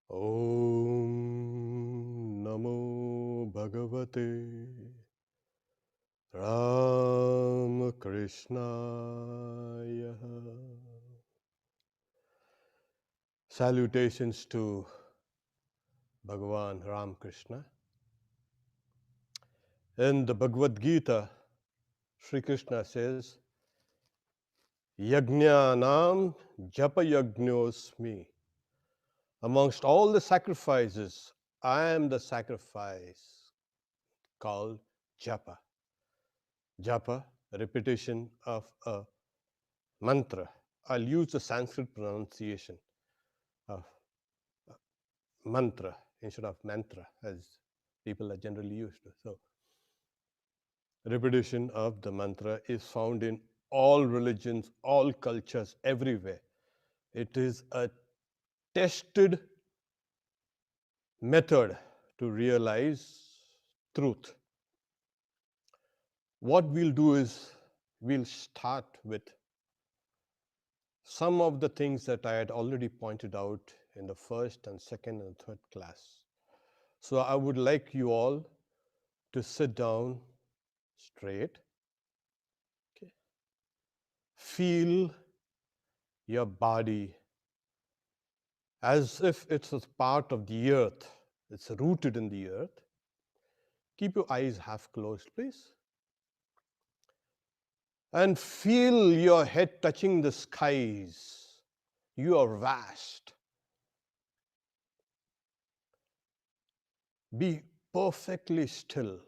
Om Namo Bhagavate Ram Krishnaya. Salutations to Bhagavan Ram Krishna. In the Bhagavad Gita, Sri Krishna says, Yajnanam Japa Yajñosmi. Amongst all the sacrifices, I am the sacrifice called Japa. Japa, repetition of a mantra. I'll use the Sanskrit pronunciation of mantra instead of mantra, as people are generally used to. So, repetition of the mantra is found in all religions, all cultures, everywhere. It is a tested method to realize truth. What we'll do is we'll start with some of the things that I had already pointed out in the first and second and third class. So I would like you all to sit down straight. Okay. Feel your body as if it's a part of the earth. It's rooted in the earth. Keep your eyes half closed, please. And feel your head touching the skies. You are vast. Be perfectly still.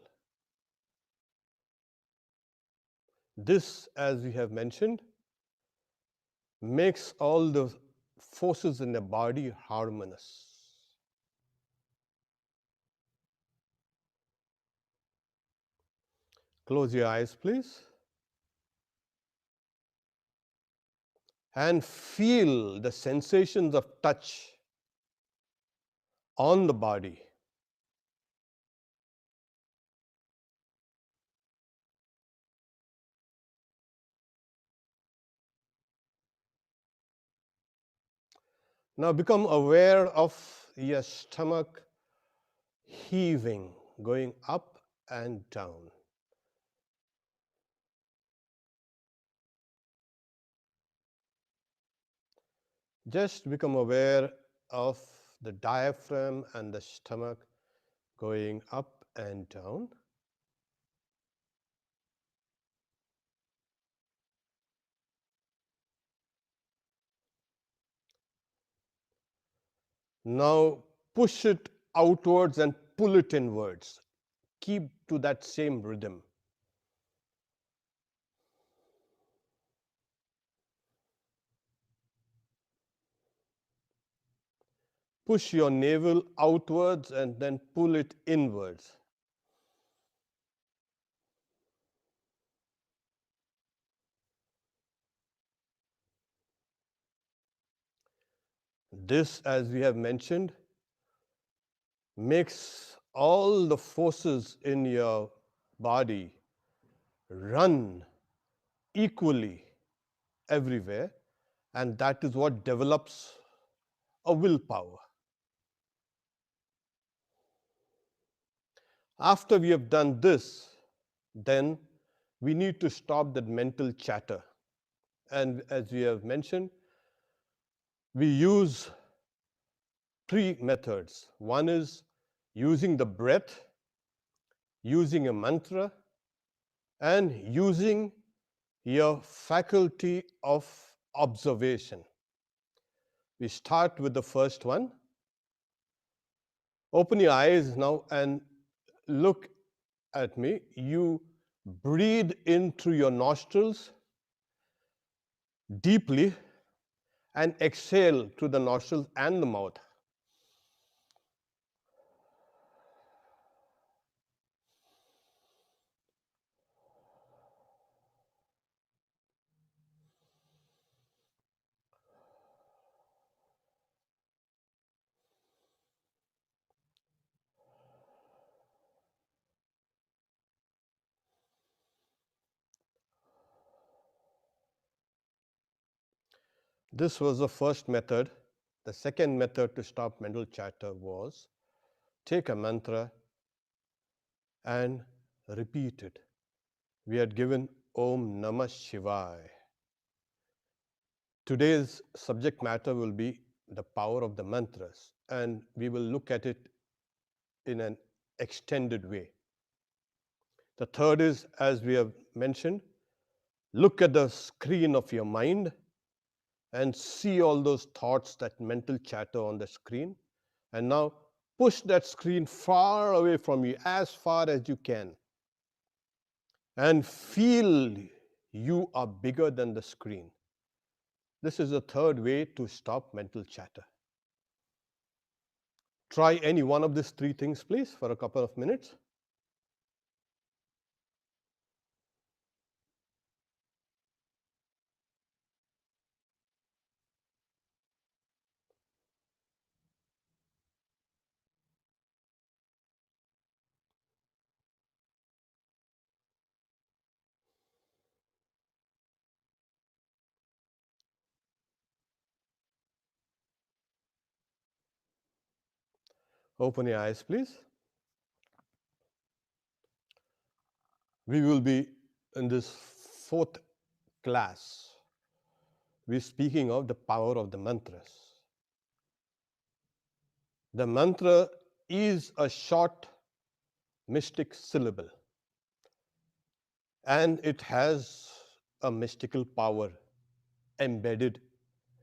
This, as we have mentioned, makes all the forces in the body harmonious. Close your eyes, please. And feel the sensations of touch on the body. Now become aware of your stomach heaving, going up and down. Just become aware of the diaphragm and the stomach going up and down. Now push it outwards and pull it inwards. Keep to that same rhythm. Push your navel outwards and then pull it inwards. This, as we have mentioned, makes all the forces in your body run equally everywhere, and that is what develops a willpower. After we have done this, then we need to stop that mental chatter. And as we have mentioned, we use three methods. One is using the breath, using a mantra, and using your faculty of observation. We start with the first one. Open your eyes now and look at me. You breathe in through your nostrils deeply and exhale through the nostrils and the mouth. This was the first method. The second method to stop mental chatter was take a mantra and repeat it. We had given Om Namah Shivaya. Today's subject matter will be the power of the mantras, and we will look at it in an extended way. The third is, as we have mentioned, look at the screen of your mind and see all those thoughts, that mental chatter on the screen. And now push that screen far away from you, as far as you can, and feel you are bigger than the screen. This is the third way to stop mental chatter. Try any one of these three things, please, for a couple of minutes. Open your eyes, please. We will be in this fourth class. We're speaking of the power of the mantras. The mantra is a short mystic syllable, and it has a mystical power embedded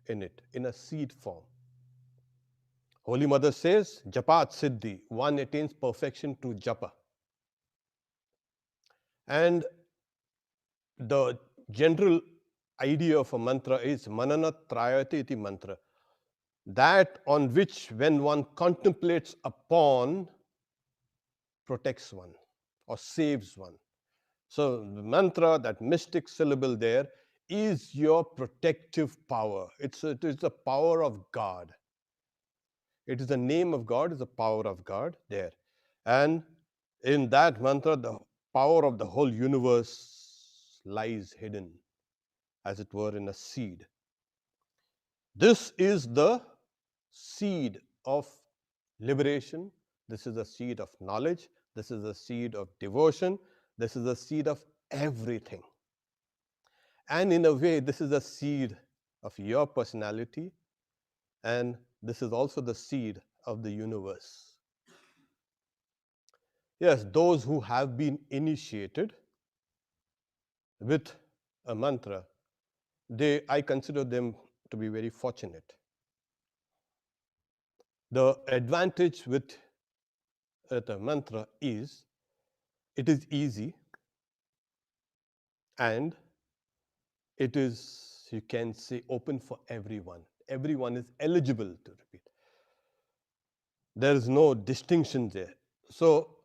in it in a seed form. Holy Mother says, Japat Siddhi, one attains perfection through japa. And the general idea of a mantra is manana trayate iti mantra, that on which when one contemplates upon protects one or saves one. So the mantra, that mystic syllable there, is your protective power. It is the power of God. It is the name of God, is the power of God there. And in that mantra, the power of the whole universe lies hidden, as it were, in a seed. This is the seed of liberation. This is the seed of knowledge. This is the seed of devotion. This is the seed of everything. And in a way, this is the seed of your personality, and this is also the seed of the universe. Yes, those who have been initiated with a mantra, I consider them to be very fortunate. The advantage with the mantra is it is easy, and it is, you can say, open for everyone. Everyone is eligible to repeat. There is no distinction there. So,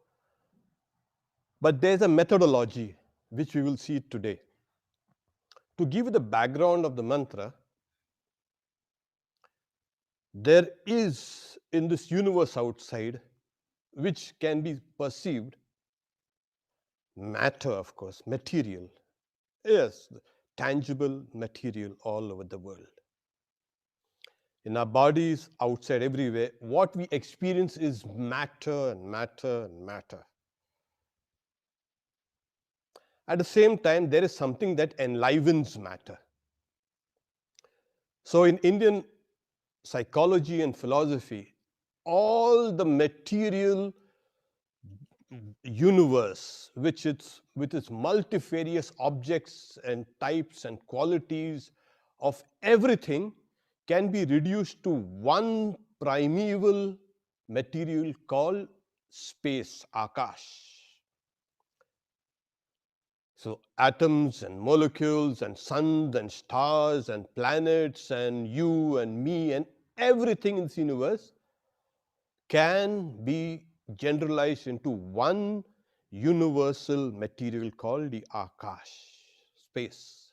but there's a methodology which we will see today. To give you the background of the mantra, there is in this universe outside, which can be perceived, matter, of course, material. Yes, tangible material all over the world. In our bodies, outside, everywhere, what we experience is matter and matter and matter. At the same time, there is something that enlivens matter. So in Indian psychology and philosophy, all the material universe, with its multifarious objects and types and qualities of everything, can be reduced to one primeval material called space, akash. So atoms and molecules and suns and stars and planets and you and me and everything in this universe can be generalized into one universal material called the akash, space.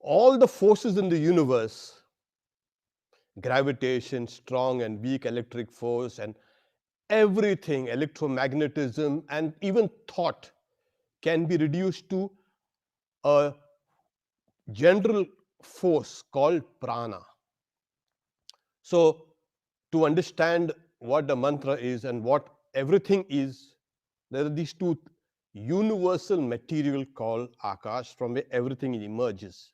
All the forces in the universe, gravitation, strong and weak electric force, and everything, electromagnetism, and even thought, can be reduced to a general force called prana. So, to understand what the mantra is and what everything is, there are these two universal material called akash from where everything emerges.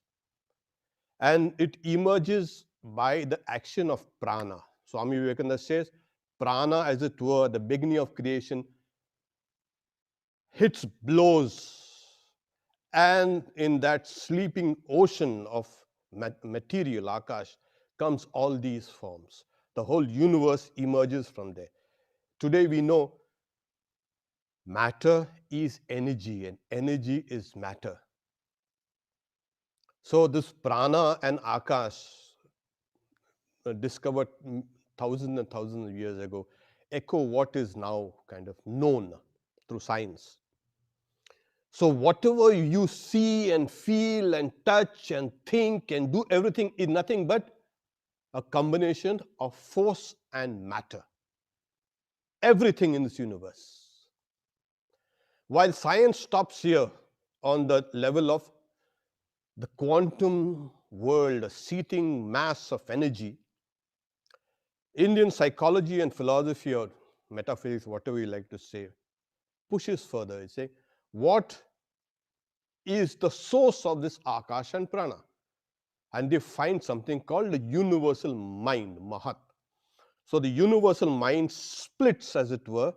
And it emerges by the action of prana. Swami Vivekananda says, prana, as it were, the beginning of creation, hits blows, and in that sleeping ocean of material, akash, comes all these forms. The whole universe emerges from there. Today we know matter is energy and energy is matter. So this prana and akash, discovered thousands and thousands of years ago, echo what is now kind of known through science. So whatever you see and feel and touch and think and do, everything is nothing but a combination of force and matter. Everything in this universe. While science stops here on the level of the quantum world, a seething mass of energy, Indian psychology and philosophy, or metaphysics, whatever you like to say, pushes further. It's saying, what is the source of this akash and prana? And they find something called the universal mind, mahat. So the universal mind splits, as it were,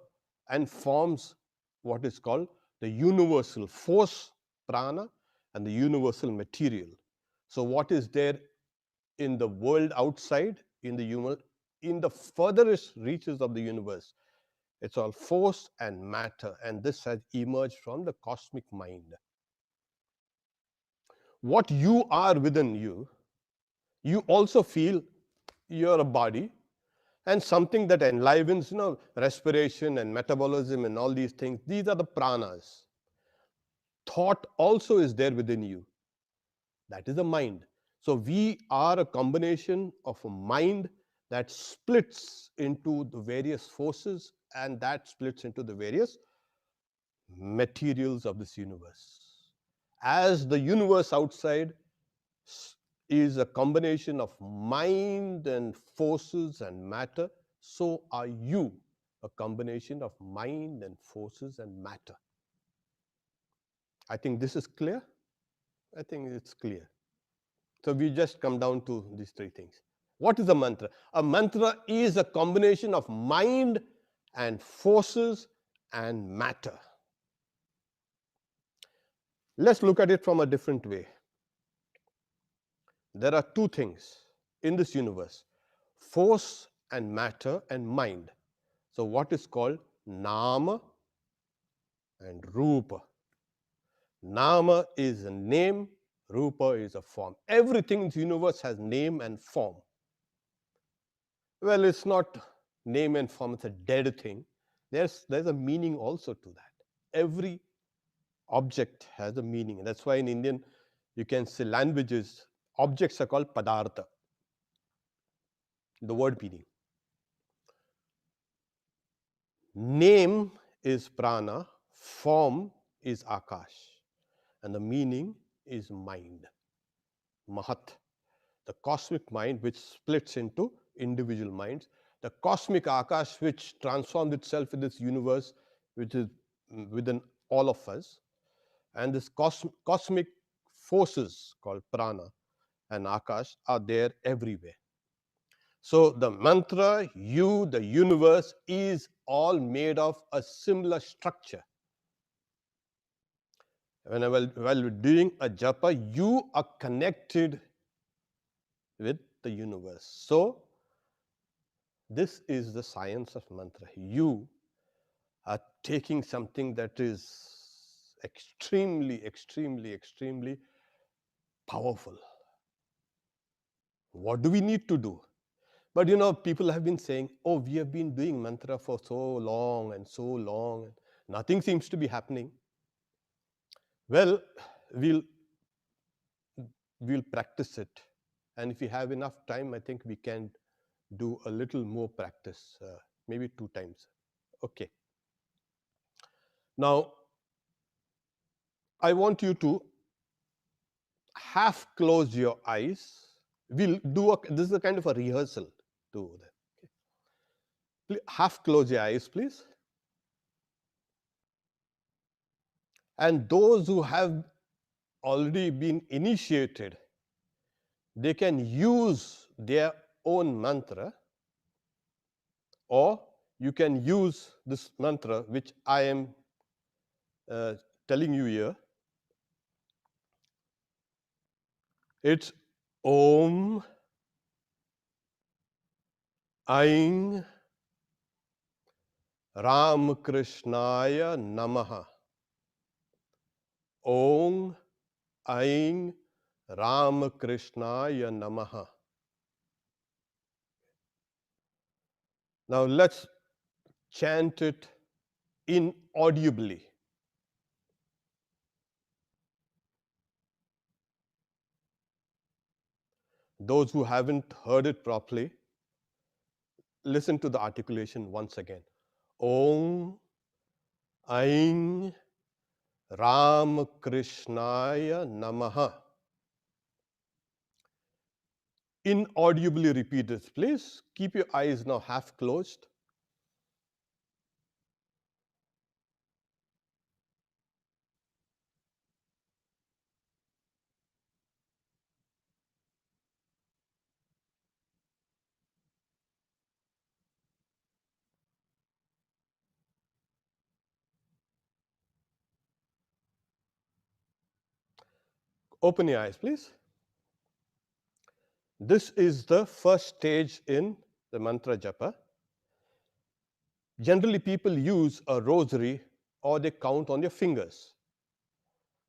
and forms what is called the universal force, prana, and the universal material. So what is there in the world outside, in the furthest reaches of the universe, it's all force and matter, and this has emerged from the cosmic mind. What you are within you, you also feel you're a body and something that enlivens, respiration and metabolism and all these things. These are the pranas. Thought also is there within you. That is the mind. So we are a combination of a mind that splits into the various forces, and that splits into the various materials of this universe. As the universe outside is a combination of mind and forces and matter, so are you a combination of mind and forces and matter. I think this is clear. I think it's clear. So we just come down to these three things. What is a mantra? A mantra is a combination of mind and forces and matter. Let's look at it from a different way. There are two things in this universe: force and matter and mind. So what is called nama and rupa. Nama is a name, rupa is a form. Everything in the universe has name and form. Well, it's not name and form, it's a dead thing. There's a meaning also to that. Every object has a meaning. That's why in Indian, you can say languages, objects are called padartha, the word meaning. Name is prana, form is akash, and the meaning is mind, mahat, the cosmic mind which splits into individual minds, the cosmic akash which transforms itself in this universe which is within all of us, and this cosmic forces called prana and akash are there everywhere. So the mantra, you, the universe, is all made of a similar structure. While you're doing a japa, you are connected with the universe. So this is the science of mantra. You are taking something that is extremely, extremely, extremely powerful. What do we need to do? But people have been saying, oh, we have been doing mantra for so long and so long, and nothing seems to be happening. Well, we'll practice it. And if we have enough time, I think we can do a little more practice, maybe 2 times. Okay. Now, I want you to half close your eyes. We'll do this is a kind of a rehearsal to that. Half close your eyes, please. And those who have already been initiated, they can use their own mantra, or you can use this mantra which I am uh, telling you here. It's Om Aing Ramakrishnaya Namaha. Om Aing Ramakrishnaya Namaha. Now let's chant it inaudibly. Those who haven't heard it properly, listen to the articulation once again. Om Aing Ramakrishnaya Namaha. Inaudibly repeat this, please. Keep your eyes now half closed. Open your eyes, please. This is the first stage in the mantra japa. Generally, people use a rosary or they count on their fingers.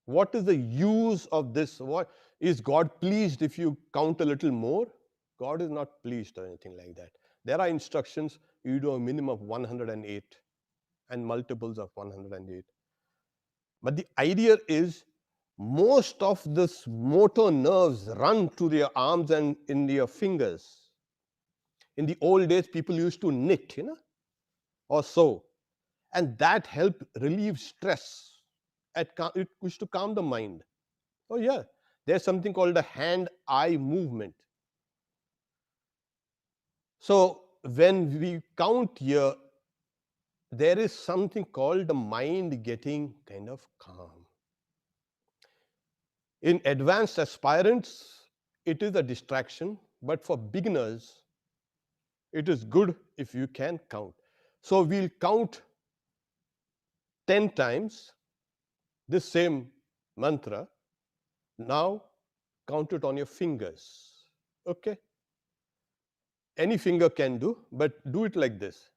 What is the use of this? What is God pleased if you count a little more? God is not pleased or anything like that. There are instructions, you do a minimum of 108 and multiples of 108. But the idea is most of this motor nerves run to their arms and in their fingers. In the old days, people used to knit, or sew, and that helped relieve stress. It used to calm the mind. Oh yeah, there's something called a hand-eye movement. So when we count here, there is something called the mind getting kind of calm. In advanced aspirants, it is a distraction, but for beginners, it is good if you can count. So we'll count 10 times this same mantra. Now count it on your fingers. Okay? Any finger can do, but do it like this.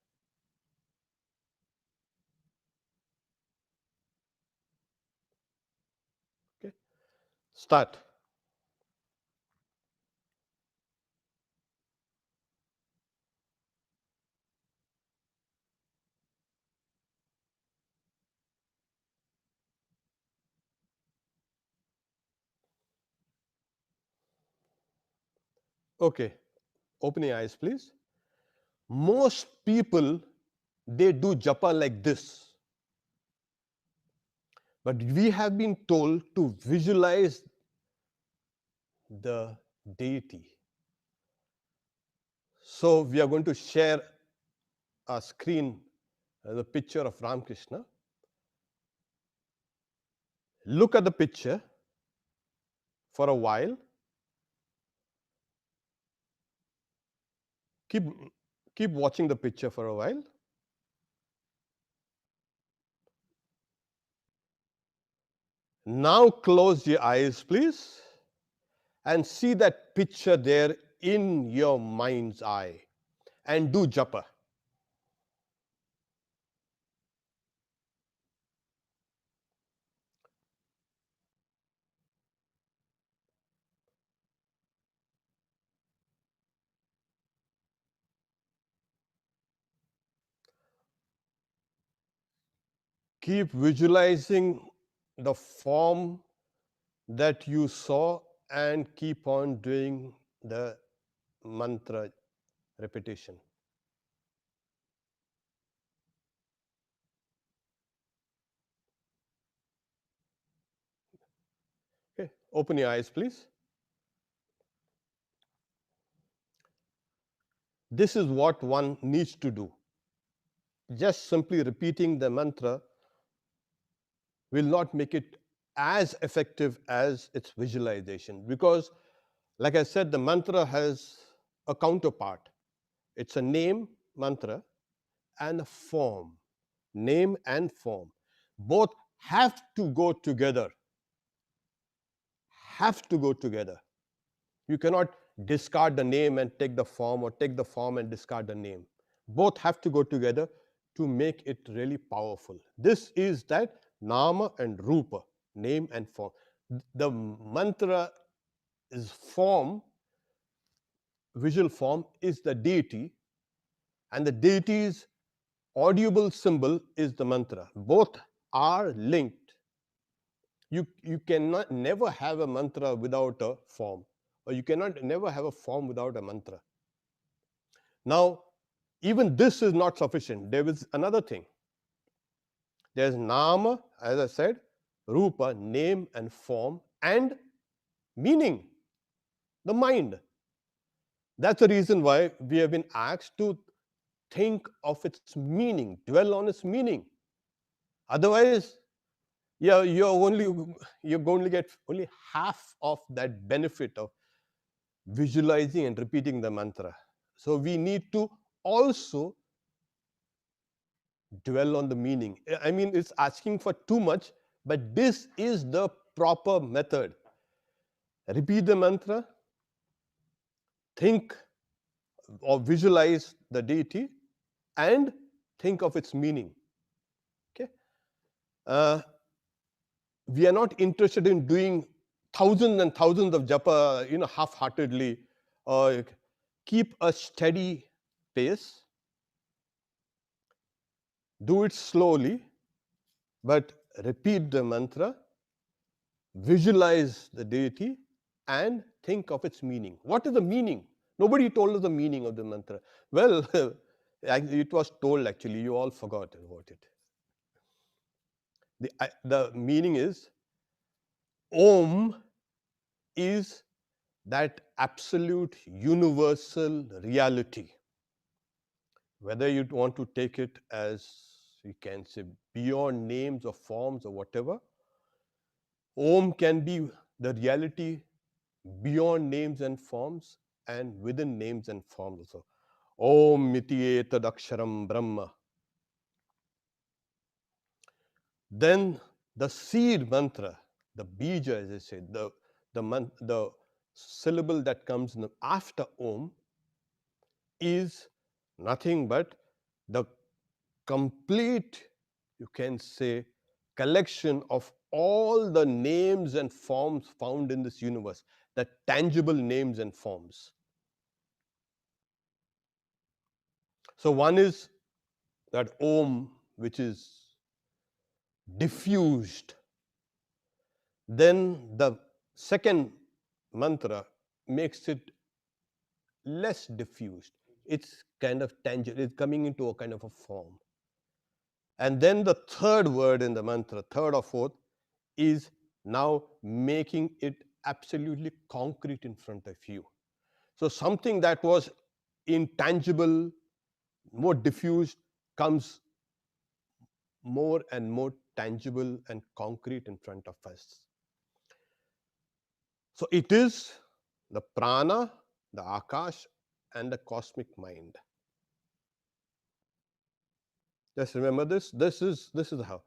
Okay? Start. Okay. Open your eyes, please. Most people, they do japa like this. But we have been told to visualize the deity. So we are going to share a screen, the picture of Ramakrishna. Look at the picture for a while. Keep watching the picture for a while. Now close your eyes, please, and see that picture there in your mind's eye, and do japa. Keep visualizing the form that you saw and keep on doing the mantra repetition. Okay, open your eyes, please. This is what one needs to do. Just simply repeating the mantra will not make it as effective as its visualization, because, like I said, the mantra has a counterpart. It's a name mantra and a form. Name and form both have to go together. Have to go together. You cannot discard the name and take the form, or take the form and discard the name. Both have to go together to make it really powerful. This is that nama and rupa, name and form. The mantra is form, visual form is the deity, and the deity's audible symbol is the mantra. Both are linked. You cannot never have a mantra without a form, or you cannot never have a form without a mantra. Now, even this is not sufficient. There is another thing. There's nama, as I said, rupa, name and form, and meaning, the mind. That's the reason why we have been asked to think of its meaning, dwell on its meaning. Otherwise, yeah, you're going to get only half of that benefit of visualizing and repeating the mantra. So we need to also dwell on the meaning. I mean, it's asking for too much, but this is the proper method. Repeat the mantra, think or visualize the deity, and think of its meaning. Okay. Uh, we are not interested in doing thousands and thousands of japa, half-heartedly. Keep a steady pace. Do it slowly, but repeat the mantra, visualize the deity, and think of its meaning. What is the meaning? Nobody told us the meaning of the mantra. Well, it was told actually. You all forgot about it. The meaning is Om is that absolute universal reality. Whether you want to take it as, you can say, beyond names or forms or whatever, Om can be the reality beyond names and forms and within names and forms also. Om miti etadaksharam brahma. Then the seed mantra, the bija, as I said, the syllable that comes after Om is nothing but the complete, you can say, collection of all the names and forms found in this universe, the tangible names and forms. So one is that Om, which is diffused. Then the second mantra makes it less diffused. It's kind of tangible, it's coming into a kind of a form. And then the third word in the mantra, third or fourth, is now making it absolutely concrete in front of you. So something that was intangible, more diffused, comes more and more tangible and concrete in front of us. So it is the prana, the akash, and the cosmic mind. Just remember this. This is how.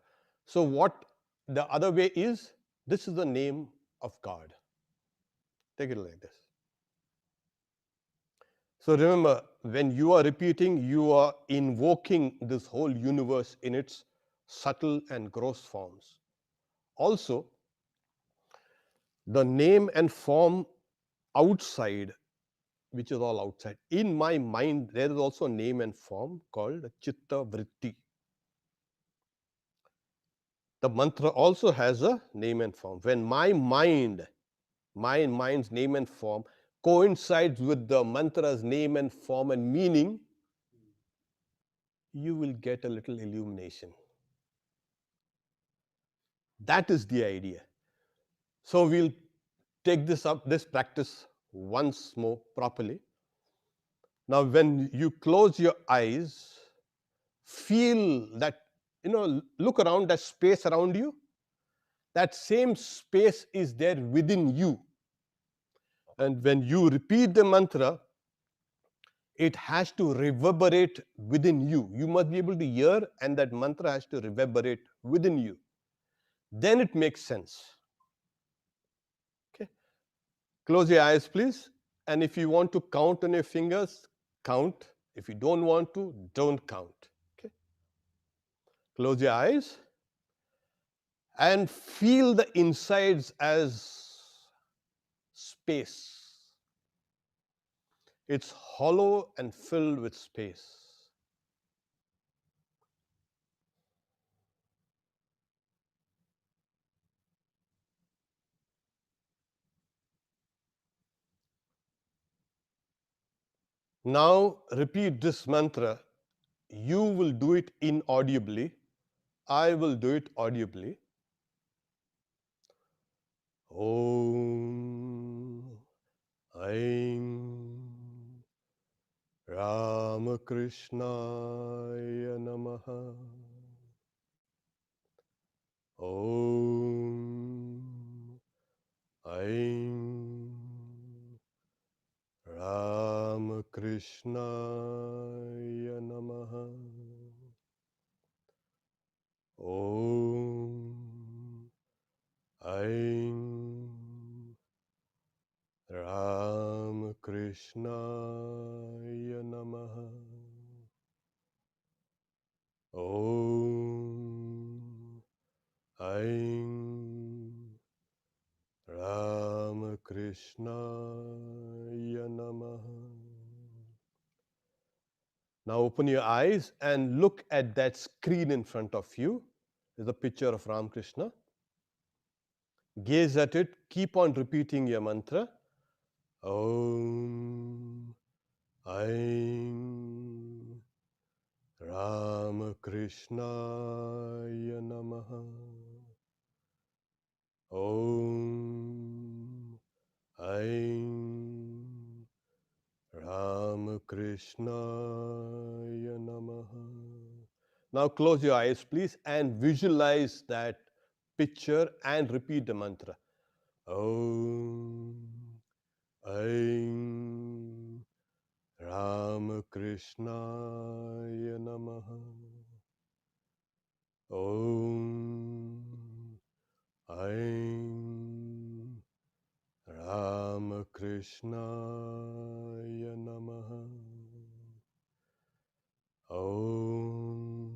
So what the other way is, this is the name of God. Take it like this. So remember, when you are repeating, you are invoking this whole universe in its subtle and gross forms. Also, the name and form outside, which is all outside. In my mind, there is also a name and form called chitta vritti. The mantra also has a name and form. When my mind's name and form coincides with the mantra's name and form and meaning, you will get a little illumination. That is the idea. So we'll take this practice once more properly. Now, when you close your eyes, feel that, look around that space around you. That same space is there within you. And when you repeat the mantra, it has to reverberate within you. You must be able to hear, and that mantra has to reverberate within you. Then it makes sense. Okay. Close your eyes, please. And if you want to count on your fingers, count. If you don't want to, don't count. Okay. Close your eyes and feel the insides as space. It's hollow and filled with space. Now repeat this mantra. You will do it inaudibly. I will do it audibly. Om Aim Ramakrishnaya Namaha. Om Aim Ramakrishnaya Namaha. Om Aim Ramakrishnaya Namaha. Om Aim Ramakrishnaya Namaha. Now open your eyes and look at that screen in front of you. There's a picture of Ramakrishna. Gaze at it. Keep on repeating your mantra. Om Aim Ramakrishnaya Namaha. Om Aim Ramakrishnaya Namaha. Now close your eyes, please, and visualize that picture and repeat the mantra. Om Aim Ramakrishnaya Namaha. Om Aim Ramakrishnaya Namaha. Om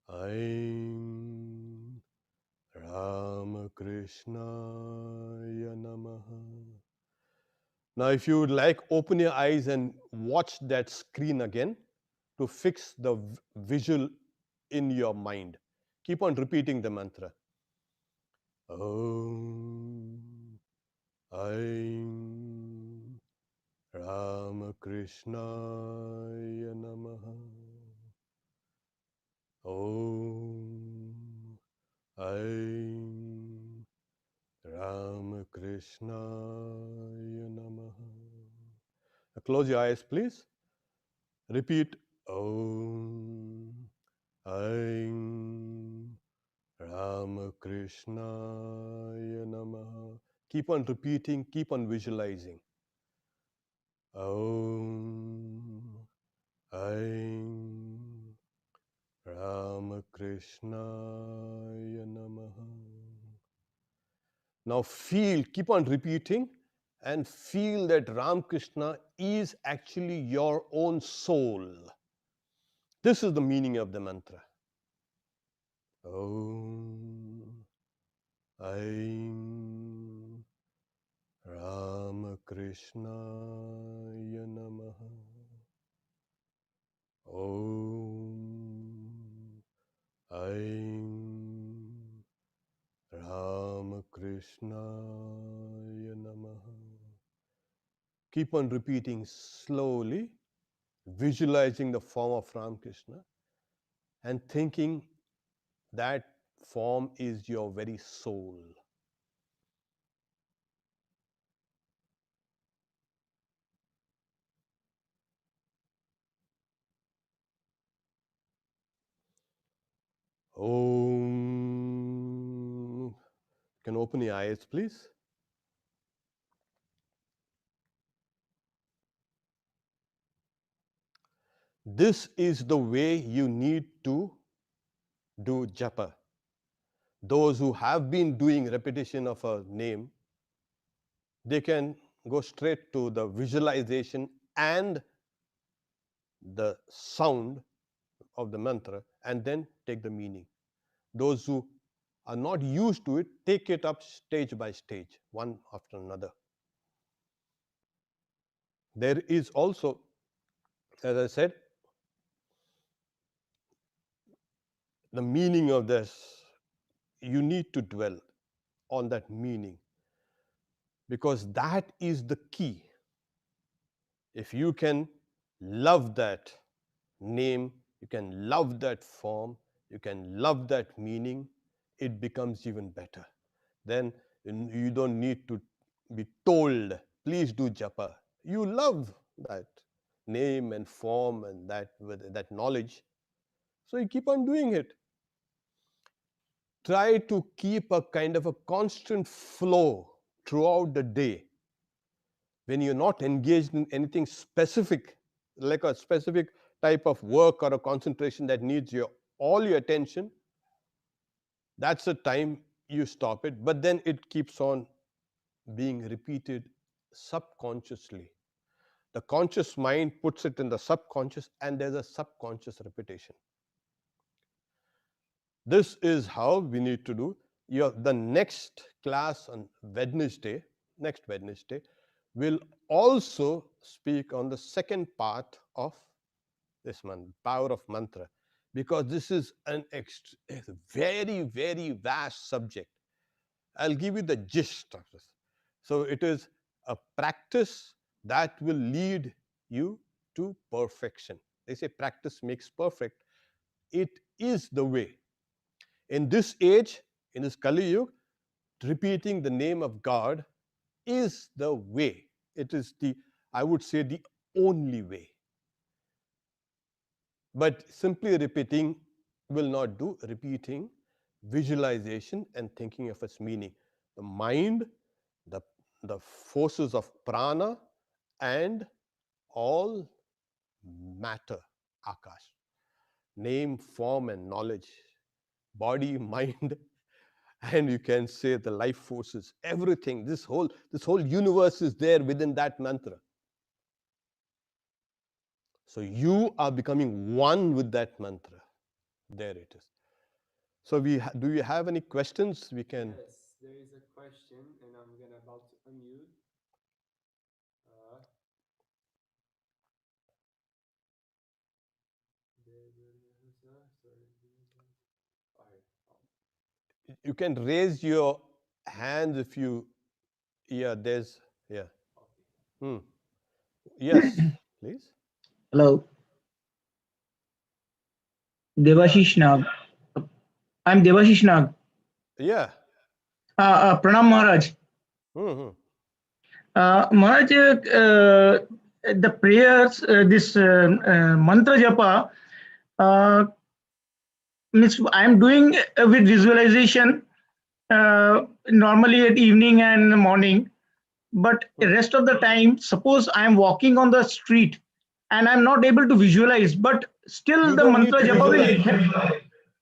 Aim Ramakrishnaya Namaha. Now, if you would like, open your eyes and watch that screen again to fix the visual in your mind. Keep on repeating the mantra. Om Aim Ramakrishnaya Namaha. Om Aim Ramakrishnaya Namaha. Now close your eyes, please. Repeat Om Aim Ramakrishnaya Namaha. Keep on repeating, keep on visualizing. Om Aim Ramakrishnaya Namaha. Now feel, keep on repeating and feel that Ramakrishna is actually your own soul. This is the meaning of the mantra. Om Aim Ramakrishnaya Namaha. Om Aim Ramakrishnaya Namaha. Keep on repeating slowly, visualizing the form of Ramakrishna and thinking that form is your very soul. Om. You can open your eyes, please. This is the way you need to do japa. Those who have been doing repetition of a name, they can go straight to the visualization and the sound of the mantra and then take the meaning. Those who are not used to it, take it up stage by stage, one after another. There is also, as I said, the meaning of this. You need to dwell on that meaning, because that is the key. If you can love that name, you can love that form, you can love that meaning, it becomes even better. Then you don't need to be told, please do japa. You love that name and form and that knowledge, so you keep on doing it. Try to keep a kind of a constant flow throughout the day. When you're not engaged in anything specific, like a specific type of work or a concentration that needs all your attention, that's the time you stop it. But then it keeps on being repeated subconsciously. The conscious mind puts it in the subconscious, and there's a subconscious repetition. This is how we need to do. The next class on next Wednesday, will also speak on the second part of this power of mantra, because this is a very, very vast subject. I'll give you the gist of this. So it is a practice that will lead you to perfection. They say practice makes perfect. It is the way. In this age, in this Kali Yuga, repeating the name of God is the way. It is I would say, the only way. But simply repeating will not do. Repeating, visualization, and thinking of its meaning. The mind, the forces of prana, and all matter, akash. Name, form, and knowledge. Body, mind, and you can say the life forces, everything. This whole universe is there within that mantra. So you are becoming one with that mantra. There it is. So do you have any questions? We can. Yes, there is a question, and I'm about to unmute. You can raise your hand if you. Yeah, there's. Yeah. Yes, please. Hello, Yeah. Devashish Nag. I'm Devashish Nag. Yeah. Pranam Maharaj. Mm-hmm. Maharaj, the prayers, this mantra japa, means I'm doing with visualization normally at evening and morning, but the rest of the time, suppose I'm walking on the street and I'm not able to visualize, but still You the don't need mantra to japa visualize. will.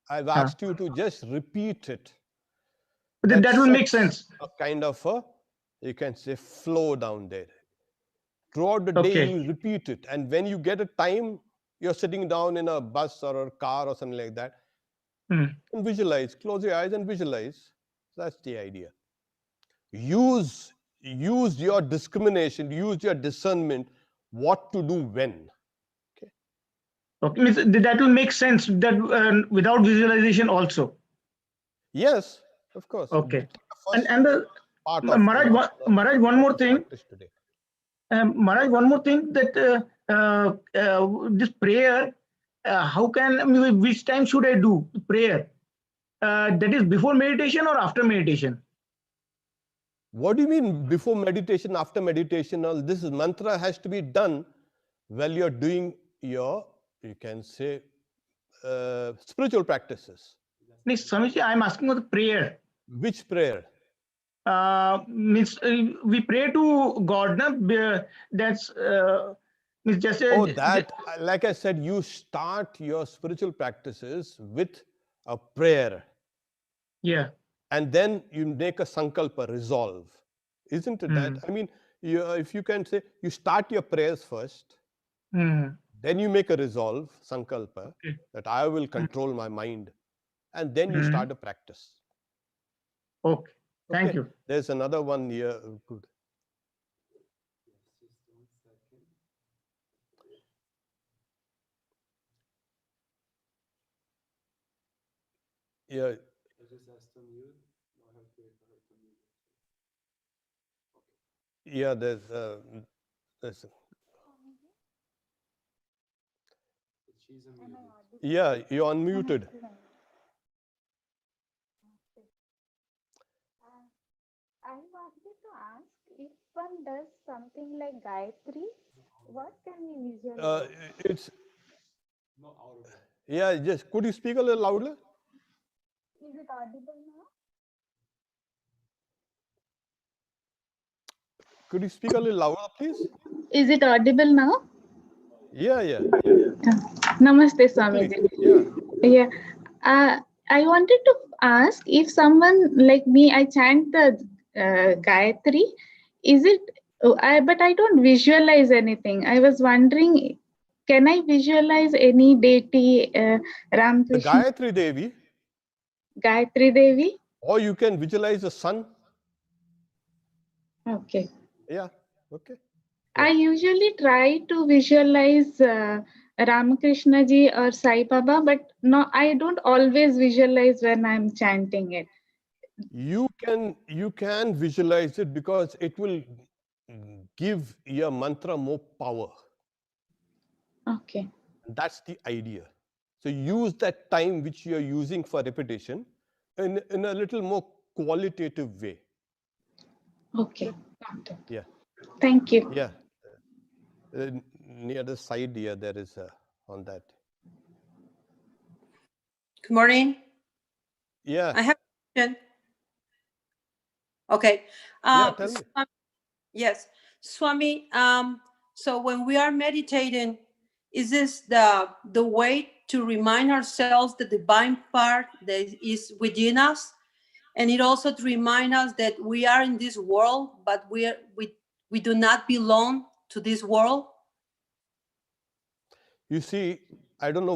I've asked you to just repeat it. That will make Sets sense. a kind of you can say, flow down there. Throughout the day, Okay. you repeat it. And when you get a time, you're sitting down in a bus or a car or something like that, and visualize. Close your eyes and visualize. That's the idea. Use your discrimination, use your discernment, what to do when. Okay, means that will make sense that without visualization also. Yes, of course. Okay, Take the first and the part of Maharaj, one more this thing. practice today. Maharaj, one more thing that this prayer, how can which time should I do prayer? That is before meditation or after meditation? What do you mean before meditation, after meditation? All this mantra has to be done while you're doing your, you can say, spiritual practices. Swamiji, I'm asking about the prayer. Which prayer? Means we pray to God, na? That's means just Oh, that, like I said, you start your spiritual practices with a prayer. yeah. And then you make a sankalpa, resolve. Isn't it that? I mean, if you can say, you start your prayers first, then you make a resolve, sankalpa, Okay. that I will control my mind. And then you start a practice. Okay. Thank Okay. you. There's another one here. Good. Just 1 second. Yeah. I just asked to mute. Now I have to wait for her to mute. Okay. Yeah, there's But she's unmuted. yeah, you're unmuted. I wanted to ask, if one does something like Gayatri, what can we visualize? It's, Not audible. yeah, just, could you speak a little louder? Is it audible now? Could you speak a little louder, please? Is it audible now? Yeah, yeah. Namaste, Quickly. Swamiji. Yeah. Yeah. I wanted to ask, if someone like me, I chant the Gayatri, is it, but I don't visualize anything. I was wondering, can I visualize any deity, Ram The Krishna, Gayatri Devi, Gayatri Devi? or you can visualize the sun. Okay. Yeah. Okay. I usually try to visualize Ramakrishna ji or Sai Baba, but no, I don't always visualize when I'm chanting it. You can visualize it because it will give your mantra more power. Okay. That's the idea. So use that time which you're using for repetition in a little more qualitative way. Okay. Got it. Yeah. Thank you. Yeah. Near the side here, there is on that. Good morning. Yeah. I have a question. Okay. Yeah, tell me. Yes, Swami. So when we are meditating, is this the way to remind ourselves the divine part that is within us, and it also to remind us that we are in this world, but we do not belong to this world? You see, I don't know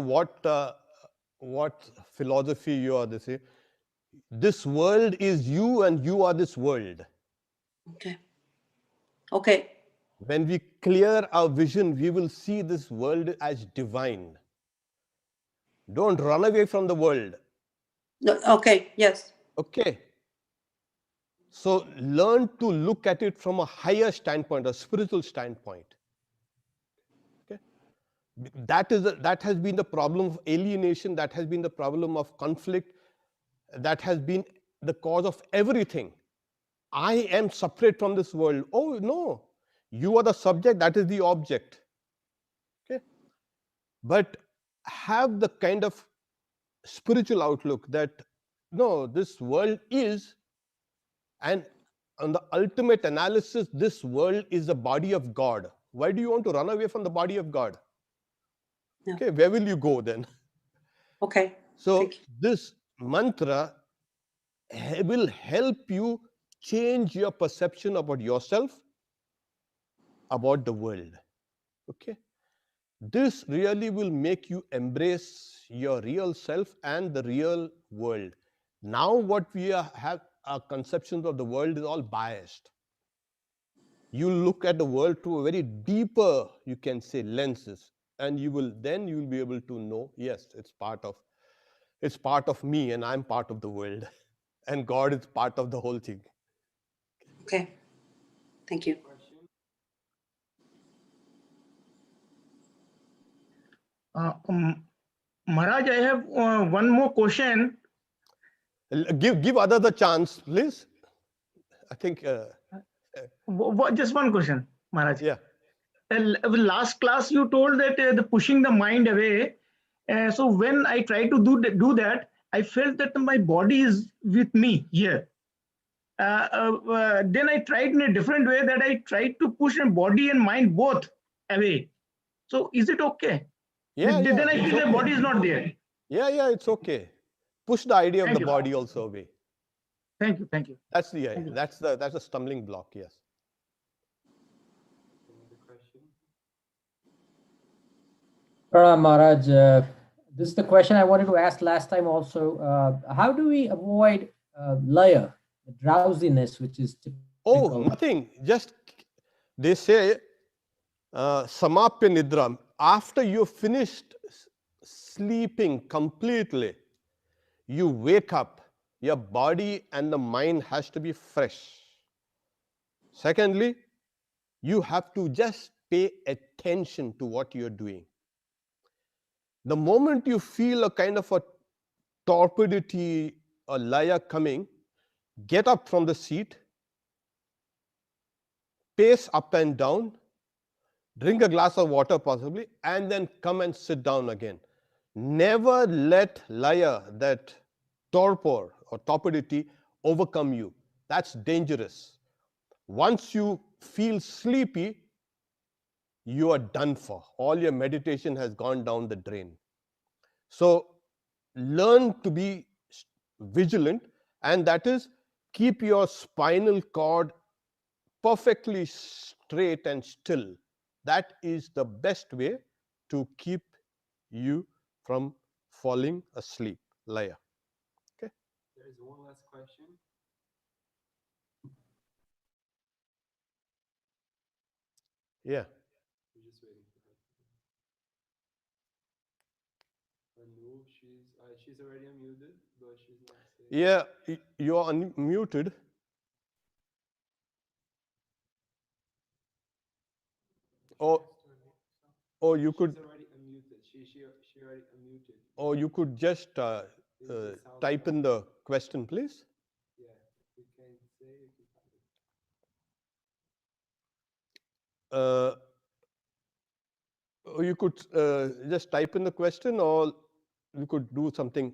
what philosophy you are. They say, this world is you and you are this world. Okay. Okay. When we clear our vision, we will see this world as divine. Don't run away from the world. No, okay. Yes. Okay. So learn to look at it from a higher standpoint, a spiritual standpoint. Okay. That has been the problem of alienation. That has been the problem of conflict. That has been the cause of everything. I am separate from this world. Oh no, you are the subject, that is the object. Okay. But have the kind of spiritual outlook that no, this world is, and on the ultimate analysis, this world is the body of God. Why do you want to run away from the body of God? Yeah. Okay, where will you go then? Okay. So this mantra will help you change your perception about yourself, about the world. Okay. This really will make you embrace your real self and the real world. Now what we have, our conceptions of the world is all biased. You look at the world through a very deeper, you can say, lenses, and you will be able to know, yes, it's part of me, and I'm part of the world, and God is part of the whole thing. Okay. Thank you. Maharaj, I have one more question. Give others a chance, please. I think. Just one question, Maharaj. Yeah. Last class you told that the pushing the mind away. So when I try to do that, I felt that my body is with me here. Then I tried in a different way, that I tried to push my body and mind both away. So is it okay? Yeah, yeah. Then I it's feel the okay. body is not there. Yeah, yeah, it's okay. Push the idea of Thank the you. body also away. Thank you. Thank you. That's the Thank you. that's the stumbling block. Yes. Another question. Pranam Maharaj, this is the question I wanted to ask last time also. How do we avoid laya, the drowsiness, which is typical? Oh, nothing. Just they say samapya nidra. After you've finished sleeping completely, you wake up. Your body and the mind has to be fresh. Secondly, you have to just pay attention to what you're doing. The moment you feel a kind of a torpidity or laya coming, get up from the seat, pace up and down, drink a glass of water possibly, and then come and sit down again. Never let laya, that torpor or torpidity, overcome you. That's dangerous. Once you feel sleepy, you are done for. All your meditation has gone down the drain. So learn to be vigilant, and that is, keep your spinal cord perfectly straight and still. That is the best way to keep you from falling asleep. Laya. Okay. There is one last question. Yeah. We're just waiting for her. Anu, she's already unmuted, but she's not saying. Yeah, you are unmuted. Or you could. She's already unmuted. She already unmuted. Or you could just type in the question, please. Yeah, we can say you can type it. Or you could just type in the question, or you could do something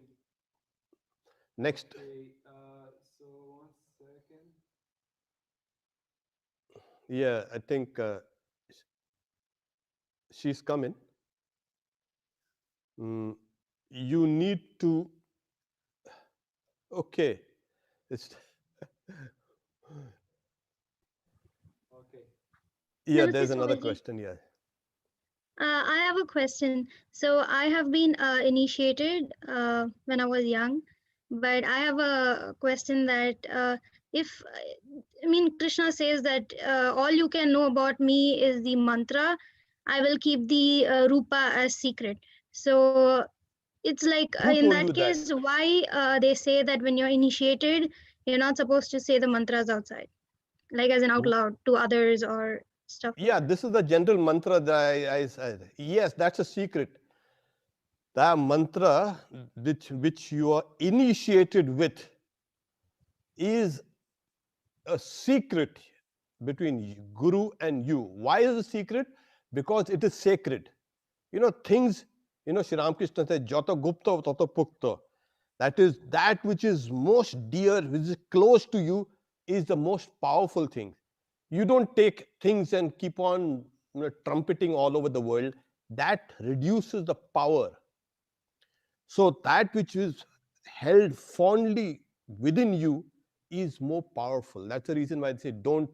next. Okay, so 1 second. Yeah, I think she's coming. You need to. Okay. It's Okay. yeah, Namaste, there's another Swamiji. question. Yeah. I have a question. So I have been initiated when I was young, but I have a question that if, I mean, Krishna says that all you can know about me is the mantra. I will keep the rupa as secret. So it's like Who in told that you case, that? why they say that when you're initiated, you're not supposed to say the mantras outside, like as in out loud to others or stuff like Yeah, that. this is the general mantra that I said. Yes, that's a secret. That mantra which you are initiated with is a secret between Guru and you. Why is it secret? Because it is sacred. Things, Sri Ramakrishna said, Jata Gupta Tata Pukta. That is, that which is most dear, which is close to you, is the most powerful thing. You don't take things and keep on trumpeting all over the world. That reduces the power. So that which is held fondly within you is more powerful. That's the reason why I say don't,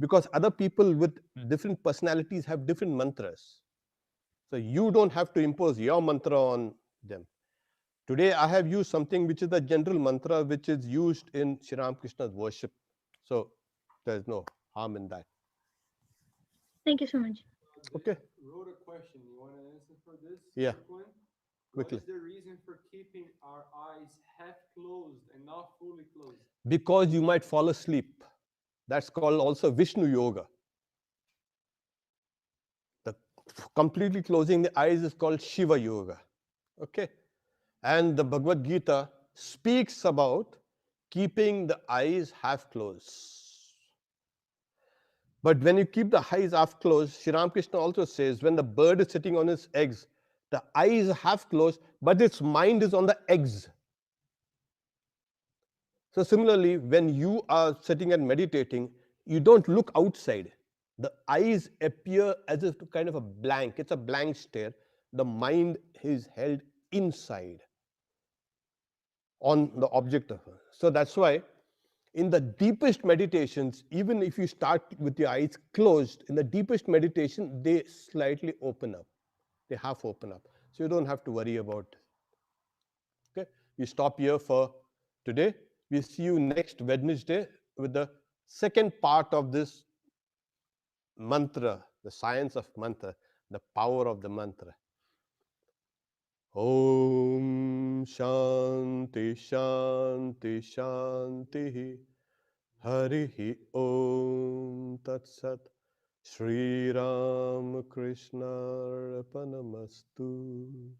because other people with different personalities have different mantras. So you don't have to impose your mantra on them. Today I have used something which is the general mantra which is used in Sri Ramakrishna's worship. So there's no harm in that. Thank you so much. Okay. Wrote a question. You want to answer for this? Yeah. Quick one? Quickly. What is the reason for keeping our eyes half closed and not fully closed? Because you might fall asleep. That's called also Vishnu Yoga. The completely closing the eyes is called Shiva Yoga. Okay. And the Bhagavad Gita speaks about keeping the eyes half closed. But when you keep the eyes half closed, Sri Ramakrishna also says when the bird is sitting on its eggs, The eyes half closed, but its mind is on the eggs. So similarly, when you are sitting and meditating, you don't look outside. The eyes appear as if kind of a blank. It's a blank stare. The mind is held inside on the object of it. So that's why in the deepest meditations, even if you start with your eyes closed, in the deepest meditation, they slightly open up. They half open up. So you don't have to worry about it. Okay? We stop here for today. We see you next Wednesday with the second part of this mantra, the science of mantra, the power of the mantra. Om Shanti Shanti Shanti Harihi Om Tat Sat Shri Ram Krishna Arpanamastu.